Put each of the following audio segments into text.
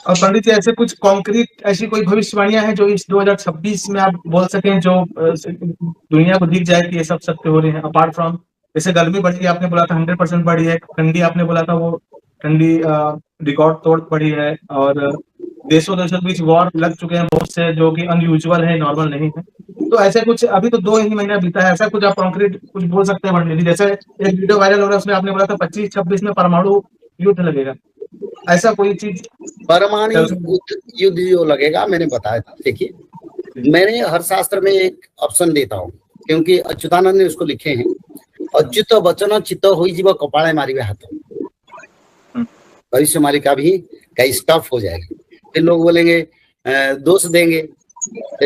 और पंडित जी ऐसे कुछ कॉन्क्रीट ऐसी कोई भविष्यवाणियां हैं जो इस 2026 में आप बोल सकें, जो दुनिया को दिख जाए कि ये सब सत्य हो रहे हैं, अपार्ट फ्रॉम जैसे गर्मी बढ़ी है, आपने बोला था 100% बढ़ी है, ठंडी आपने बोला था वो ठंडी रिकॉर्ड तोड़ बढ़ी है, और देशों देशों के बीच वॉर लग चुके हैं बहुत से, जो कि अनयूजुअल है, नॉर्मल नहीं है। तो ऐसे कुछ अभी तो 2 ही महीना बीता है, ऐसा कुछ आप कॉन्क्रीट कुछ बोल सकते हैं पंडित जी? जैसे एक वीडियो वायरल हो रहा है, उसमें आपने बोला था 25-26 में परमाणु युद्ध लगेगा, ऐसा कोई चीज? परमाणु युद्ध जो लगेगा मैंने बताया था। देखिए मैंने हर शास्त्र में एक ऑप्शन देता हूँ, क्योंकि अच्युतानंद ने उसको लिखे हैं, अच्युत वचन चित्त हुई जीव कपाले मारिवे हाथ। भविष्य मालिका भी कई स्टफ हो जाएगा, फिर लोग बोलेंगे दोष देंगे,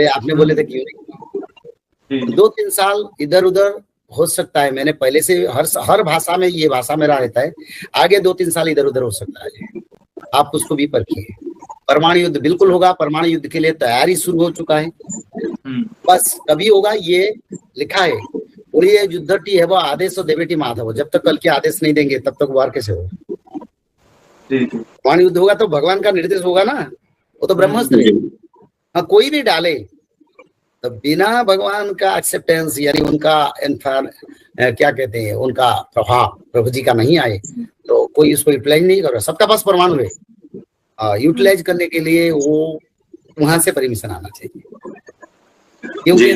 आपने बोले थे क्यों नहीं। 2-3 साल इधर उधर हो सकता है, मैंने पहले से हर भाषा में ये भाषा मेरा रहता है, आगे 2-3 साल इधर उधर हो सकता है, आप उसको भी परखिए। परमाणु युद्ध बिल्कुल होगा, परमाणु युद्ध के लिए तैयारी शुरू हो चुका है, बस कभी होगा ये लिखा है। और ये युद्धटी है वो आदेश देवेटी माधव, जब तक कल के आदेश नहीं देंगे तब तक वार कैसे होगा। परमाणु युद्ध होगा तो भगवान का निर्देश होगा ना, वो तो ब्रह्मास्त्र है। हाँ, कोई भी डाले तो बिना भगवान का एक्सेप्टेंस यानी उनका क्या कहते हैं, उनका प्रभाव प्रभु जी का नहीं आए तो कोई उसको यूटिलाइज नहीं कर रहा। सबका पास परमाणु है, यूटिलाइज करने के लिए वो वहां से परमिशन आना चाहिए, क्योंकि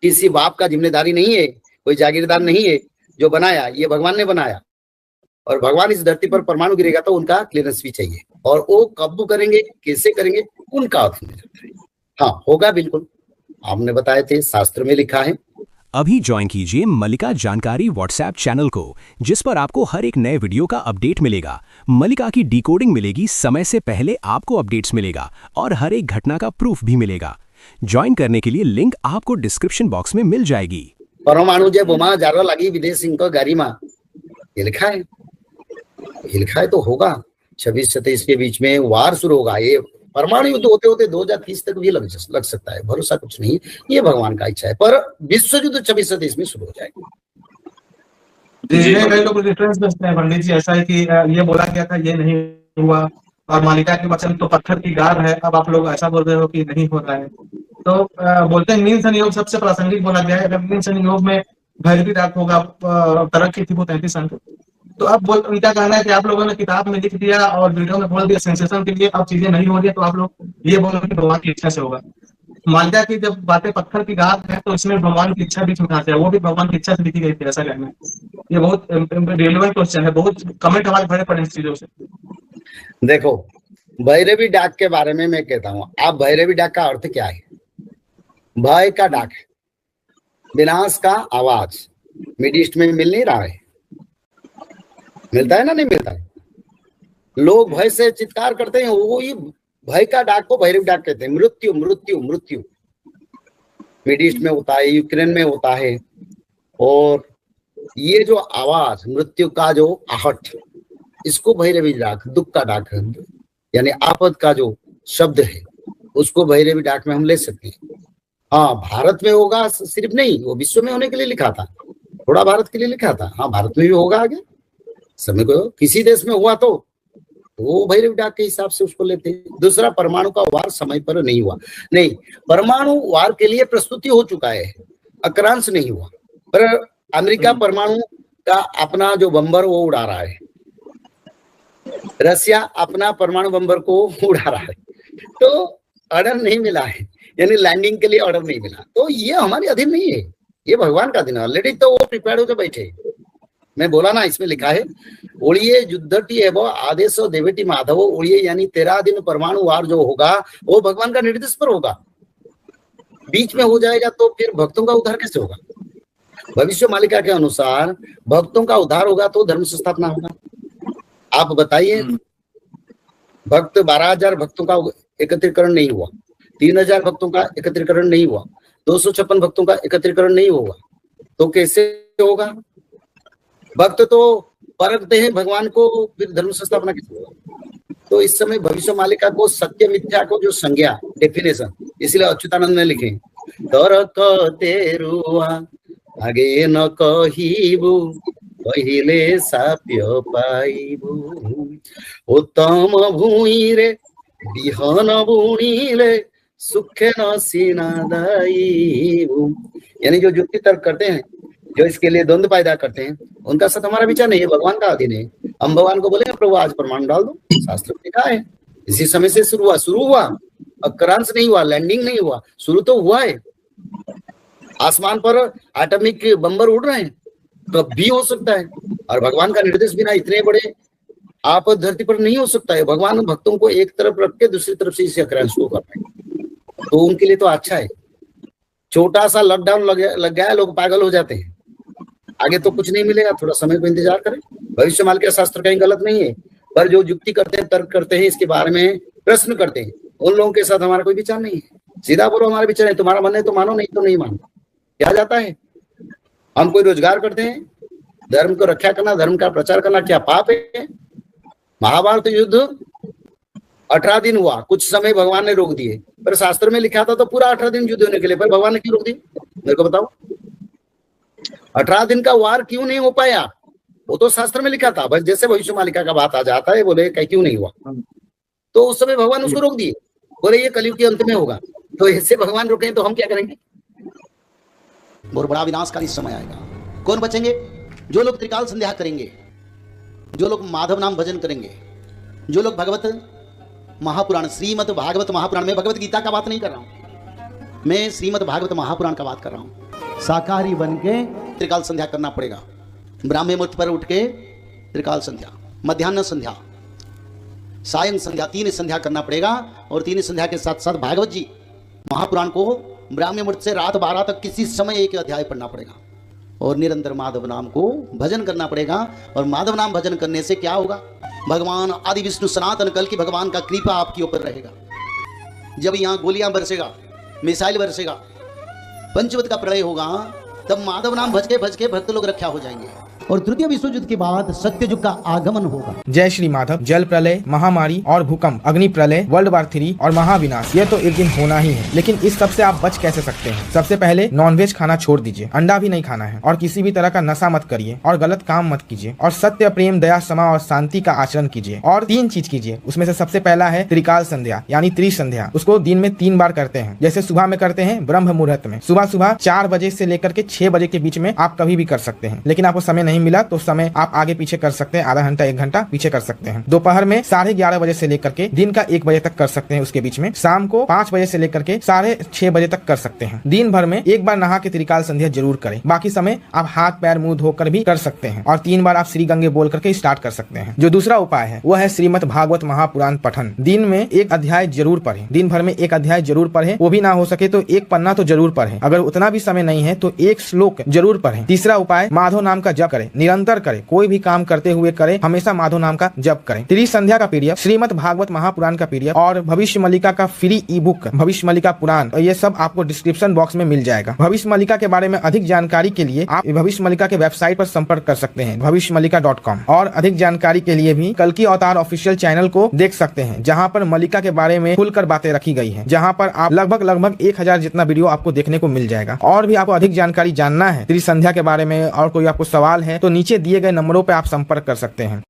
किसी बाप का जिम्मेदारी नहीं है, कोई जागीरदार नहीं है जो बनाया, ये भगवान ने बनाया। और भगवान इस धरती पर परमाणु गिरेगा तो उनका क्लियरेंस भी चाहिए, और वो कब करेंगे कैसे करेंगे उनका हाँ होगा बिल्कुल, आपने बताए थे, शास्त्र में लिखा है। अभी ज्वाइन कीजिए मल्लिका जानकारी व्हाट्सएप चैनल को, जिस पर आपको हर एक नए वीडियो का अपडेट मिलेगा। मल्लिका की डिकोडिंग मिलेगी, समय से पहले आपको अपडेट्स मिलेगा और हर एक घटना का प्रूफ भी मिलेगा। ज्वाइन करने के लिए लिंक आपको डिस्क्रिप्शन बॉक्स में मिल जाएगी। परमाणु जे बोमा जारा लगी विदेश इनको गारिमा, ये लिखा है, ये लिखा है तो होगा। 26-27 के बीच में वार शुरू होगा। ये परमाणु युद्ध होते होते 2030 तक भी लग सकता है, भरोसा कुछ नहीं, ये भगवान का इच्छा है। पर विश्व युद्ध 26-27 में शुरू हो जाएगा। कई लोग रेफरेंस देते हैं पंडित जी, ऐसा है कि ये बोला गया था, ये नहीं हुआ, और मालिका के वचन तो पत्थर की गार है, अब आप लोग ऐसा बोल रहे हो कि नहीं हो रहा है। तो बोलते हैं मीन संयोग सबसे प्रासंगिक बोला गया है। मीन संयोग में भैरवी रात होगा, तरक्की थी वो 33 अंक। तो अब उनका कहना है कि आप लोगों ने किताब में लिख दिया और वीडियो में बोल दिया सेंसेशन के लिए, अब चीजें नहीं हो रही है, तो आप लोग ये बोलो कि भगवान की इच्छा से होगा। मालिका की जब बातें पत्थर की गार है तो इसमें भगवान की इच्छा बीच में कहां से है? वो भी भगवान की इच्छा से लिखी गई थी, ऐसा कहना है। ये बहुत रेलेवेंट क्वेश्चन है, बहुत कमेंट हमारे भरे पड़े इस चीजों से। देखो भैरवी डाक के बारे में मैं कहता हूँ, आप भैरवी डाक का अर्थ क्या है? भय का डाक, विनाश का आवाज। मिड ईस्ट में मिल नहीं रहा है, मिलता है ना, नहीं मिलता है। लोग भय से चित्कार करते हैं, वो ही भय का डाक को भैरवी डाक कहते हैं। मृत्यु मृत्यु मृत्यु मिड ईस्ट में होता है, यूक्रेन में होता है। और ये जो आवाज मृत्यु का जो आहट, इसको भैरवी डाक, दुख का डाक है, यानी आपद का जो शब्द है उसको भैरवी डाक में हम ले सकते हैं। हाँ भारत में होगा सिर्फ नहीं, वो विश्व में होने के लिए लिखा था, थोड़ा भारत के लिए लिखा था। हाँ भारत में भी होगा आगे समय को, किसी देश में हुआ तो वो भैरवी डाक के हिसाब से उसको लेते हैं। दूसरा, परमाणु का वार समय पर नहीं हुआ, नहीं, परमाणु वार के लिए प्रस्तुति हो चुका है, अक्रांश नहीं हुआ। पर अमेरिका परमाणु का अपना जो बम्बर वो उड़ा रहा है, रसिया अपना परमाणु बम्बर को उड़ा रहा है, तो ऑर्डर नहीं मिला है, यानी लैंडिंग के लिए ऑर्डर नहीं मिला। तो ये हमारे अधीन नहीं है, ये भगवान का दिन है ऑलरेडी, तो वो प्रिपेयर होकर बैठे। मैं बोला ना, इसमें लिखा है ओलिए युद्धटी है वो आदेश देवेटी माधव ओलिए, यानी 13 दिन परमाणु वार जो होगा वो भगवान का निर्देश पर होगा। बीच में हो जाएगा तो फिर भक्तों का उद्धार कैसे होगा? भविष्य मालिका के अनुसार भक्तों का उद्धार होगा तो धर्म संस्थापना होगा। आप बताइए, भक्त 12,000 भक्तों का एकत्रीकरण नहीं हुआ, 3,000 भक्तों का एकत्रीकरण नहीं हुआ, 256 भक्तों का एकत्रीकरण नहीं होगा, तो कैसे होगा? भक्त तो परखते हैं भगवान को, फिर धर्म संस्थापना कैसे होगा? तो इस समय भविष्य मालिका को सत्य मिथ्या को जो संज्ञा डेफिनेशन, इसलिए अच्युतानंद ने लिखे तरकते रुआ आगे न कहिबु पहिले साप्य पाइबु उत्तम भूई रे बिहान बुणीले सुखे न सीना दाई। यानी जो युक्ति तर्क करते हैं, जो इसके लिए द्वंद्व पैदा करते हैं, उनका साथ हमारा विचार नहीं है, भगवान का अधीन है। हम भगवान को बोले प्रभु आज प्रमाण डाल दो, शास्त्र में लिखा है। इसी समय से शुरू हुआ, अक्रांश नहीं हुआ, लैंडिंग नहीं हुआ, शुरू तो हुआ है। आसमान पर एटॉमिक बम्बर उड़ रहे हैं, कब भी हो सकता है। और भगवान का निर्देश बिना इतने बड़े आप धरती पर नहीं हो सकता है। भगवान भक्तों को एक तरफ रख के दूसरी तरफ से इस अक्रांश को कर रहे हैं, तो उनके लिए तो अच्छा है। छोटा सा लॉकडाउन लग गया, लोग पागल हो जाते हैं। आगे तो कुछ नहीं मिलेगा, थोड़ा समय को इंतजार करें। भविष्यवाणी का शास्त्र कहीं गलत नहीं है, पर जो युक्ति करते हैं, तर्क करते हैं, इसके बारे में प्रश्न करते हैं, उन लोगों के साथ हमारा कोई विचार नहीं है। सीधा बोलो हमारा विचार है, तुम्हारा मन है तो मानो, नहीं तो नहीं मानो। क्या जाता है? हम कोई रोजगार करते हैं, धर्म को रक्षा करना, धर्म का प्रचार करना क्या पाप है? महाभारत युद्ध 18 दिन हुआ, कुछ समय भगवान ने रोक दिए, पर शास्त्र में लिखा था तो पूरा 18 दिन युद्ध होने के लिए, पर भगवान ने क्यों रोक दिए? मेरे को बताओ, 18 दिन का वार क्यों नहीं हो पाया? वो तो शास्त्र में लिखा था। बस जैसे भविष्यवाणी का बात आ जाता है, बोले क्यों नहीं हुआ, तो उस समय भगवान उसको रोक दिए, बोले ये कलयुग के अंत में होगा। तो ऐसे भगवान रोके तो हम क्या करेंगे? बहुत बड़ा विनाशकारी समय आएगा। कौन बचेंगे? जो लोग त्रिकाल संध्या करेंगे, जो लोग माधव नाम भजन करेंगे, जो लोग भगवत महापुराण, श्रीमद् भागवत महापुराण में भगवत गीता का बात नहीं कर रहा हूं, मैं श्रीमद् भागवत महापुराण का बात कर रहा हूं। शाकाहारी बन के त्रिकाल संध्या करना पड़ेगा। ब्राह्मण मुहूर्त पर उठ के त्रिकाल संध्या, मध्याह्न संध्या, सायं संध्या, 3 संध्या करना पड़ेगा। और 3 संध्या के साथ साथ भागवत जी महापुराण को ब्राह्मण मुहूर्त से रात 12 तक किसी समय एक अध्याय पढ़ना पड़ेगा। और निरंतर माधव नाम को भजन करना पड़ेगा। और माधव नाम भजन करने से क्या होगा? भगवान आदि विष्णु सनातन कल की भगवान का कृपा आपके ऊपर रहेगा। जब यहाँ गोलियां बरसेगा, मिसाइल बरसेगा, पंचवत का प्रलय होगा, तब माधव नाम भज के भक्त लोग रक्षा हो जाएंगे। और तृतीय विश्व युद्ध के बाद सत्य युग का आगमन होगा। जय श्री माधव। जल प्रलय, महामारी और भूकंप, अग्नि प्रलय, वर्ल्ड वार 3 और महाविनाश, ये तो एक दिन होना ही है। लेकिन इस सब से आप बच कैसे सकते हैं? सबसे पहले नॉनवेज खाना छोड़ दीजिए, अंडा भी नहीं खाना है, और किसी भी तरह का नशा मत करिए, और गलत काम मत कीजिए, और सत्य, प्रेम, दया, क्षमा और शांति का आचरण कीजिए। और 3 चीज कीजिए, उसमें से सबसे पहला है त्रिकाल संध्या यानी त्रिसंध्या। उसको दिन में 3 बार करते हैं। जैसे सुबह में करते हैं ब्रह्म मुहूर्त में, सुबह 4 बजे से लेकर के 6 बजे के बीच में आप कभी भी कर सकते हैं। लेकिन आपको समय नहीं मिला तो समय आप आगे पीछे कर सकते हैं, आधा घंटा 1 घंटा पीछे कर सकते हैं। दोपहर में 11:30 बजे से लेकर के दिन का 1 बजे तक कर सकते हैं उसके बीच में। शाम को 5 बजे से लेकर के 6:30 बजे तक कर सकते हैं। दिन भर में 1 बार नहा के त्रिकाल संध्या जरूर करें। बाकी समय आप हाथ पैर मुंह धोकर भी कर सकते हैं। और 3 बार आप श्री गंगे बोल करके स्टार्ट कर सकते हैं। जो दूसरा उपाय है वो है श्रीमद् भागवत महापुराण पठन। दिन में 1 अध्याय जरूर पढ़े, दिन भर में 1 अध्याय जरूर पढ़े। वो भी ना हो सके तो 1 पन्ना तो जरूर पढ़े। अगर उतना भी समय नहीं है तो 1 श्लोक जरूर पढ़े। तीसरा उपाय, माधव नाम का जप करें, निरंतर करें, कोई भी काम करते हुए करें, हमेशा माधव नाम का जप करें। त्रिसंध्या का पीडीएफ, श्रीमद् भागवत महापुराण का पीडीएफ और भविष्य मल्लिका का फ्री ई बुक भविष्य मल्लिका पुराण, ये सब आपको डिस्क्रिप्शन बॉक्स में मिल जाएगा। भविष्य मल्लिका के बारे में अधिक जानकारी के लिए आप भविष्य मल्लिका के वेबसाइट पर संपर्क कर सकते हैं bhavishyamalika.com। और अधिक जानकारी के लिए भी कल्कि अवतार ऑफिशियल चैनल को देख सकते हैं, जहाँ पर मल्लिका के बारे में खुलकर बातें रखी गई है, जहाँ पर आप लगभग 1000 जितना वीडियो आपको देखने को मिल जाएगा। और भी आपको अधिक जानकारी जानना है त्रिसंध्या के बारे में और कोई आपको सवाल है तो नीचे दिए गए नंबरों पर आप संपर्क कर सकते हैं।